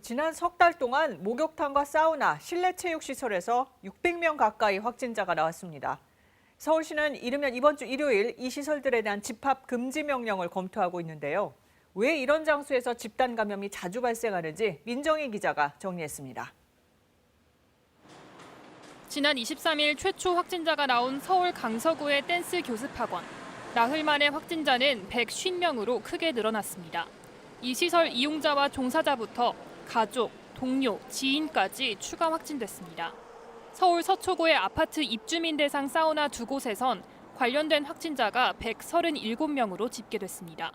지난 석 달 동안 목욕탕과 사우나, 실내 체육시설에서 600명 가까이 확진자가 나왔습니다. 서울시는 이르면 이번 주 일요일 이 시설들에 대한 집합 금지 명령을 검토하고 있는데요. 왜 이런 장소에서 집단 감염이 자주 발생하는지 민정희 기자가 정리했습니다. 지난 23일 최초 확진자가 나온 서울 강서구의 댄스 교습학원. 나흘 만에 확진자는 150명으로 크게 늘어났습니다. 이 시설 이용자와 종사자부터 가족, 동료, 지인까지 추가 확진됐습니다. 서울 서초구의 아파트 입주민 대상 사우나 두 곳에선 관련된 확진자가 137명으로 집계됐습니다.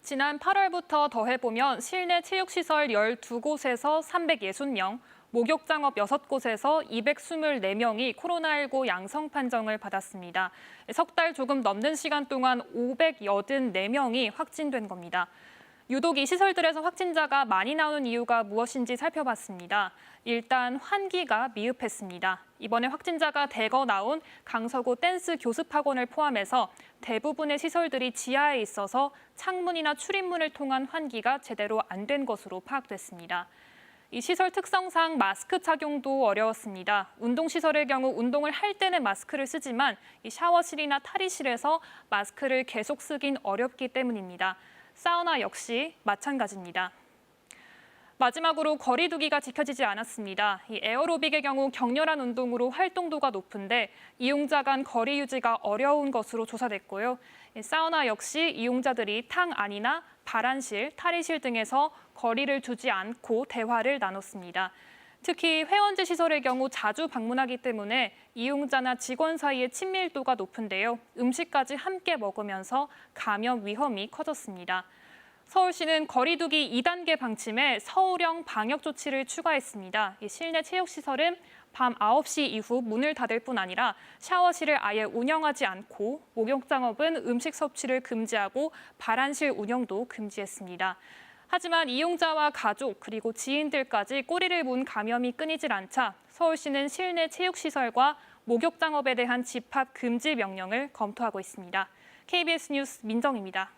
지난 8월부터 더해보면 실내 체육시설 12곳에서 360명, 목욕장업 6곳에서 224명이 코로나19 양성 판정을 받았습니다. 석 달 조금 넘는 시간 동안 584명이 확진된 겁니다. 유독 이 시설들에서 확진자가 많이 나오는 이유가 무엇인지 살펴봤습니다. 일단 환기가 미흡했습니다. 이번에 확진자가 대거 나온 강서구 댄스 교습학원을 포함해서 대부분의 시설들이 지하에 있어서 창문이나 출입문을 통한 환기가 제대로 안 된 것으로 파악됐습니다. 이 시설 특성상 마스크 착용도 어려웠습니다. 운동시설의 경우 운동을 할 때는 마스크를 쓰지만 이 샤워실이나 탈의실에서 마스크를 계속 쓰긴 어렵기 때문입니다. 사우나 역시 마찬가지입니다. 마지막으로 거리 두기가 지켜지지 않았습니다. 이 에어로빅의 경우 격렬한 운동으로 활동도가 높은데 이용자 간 거리 유지가 어려운 것으로 조사됐고요. 사우나 역시 이용자들이 탕 안이나 발안실, 탈의실 등에서 거리를 두지 않고 대화를 나눴습니다. 특히 회원제 시설의 경우 자주 방문하기 때문에 이용자나 직원 사이의 친밀도가 높은데요. 음식까지 함께 먹으면서 감염 위험이 커졌습니다. 서울시는 거리 두기 2단계 방침에 서울형 방역 조치를 추가했습니다. 이 실내 체육시설은 밤 9시 이후 문을 닫을 뿐 아니라 샤워실을 아예 운영하지 않고 목욕장업은 음식 섭취를 금지하고 발안실 운영도 금지했습니다. 하지만 이용자와 가족 그리고 지인들까지 꼬리를 문 감염이 끊이질 않자 서울시는 실내 체육시설과 목욕장업에 대한 집합 금지 명령을 검토하고 있습니다. KBS 뉴스 민정입니다.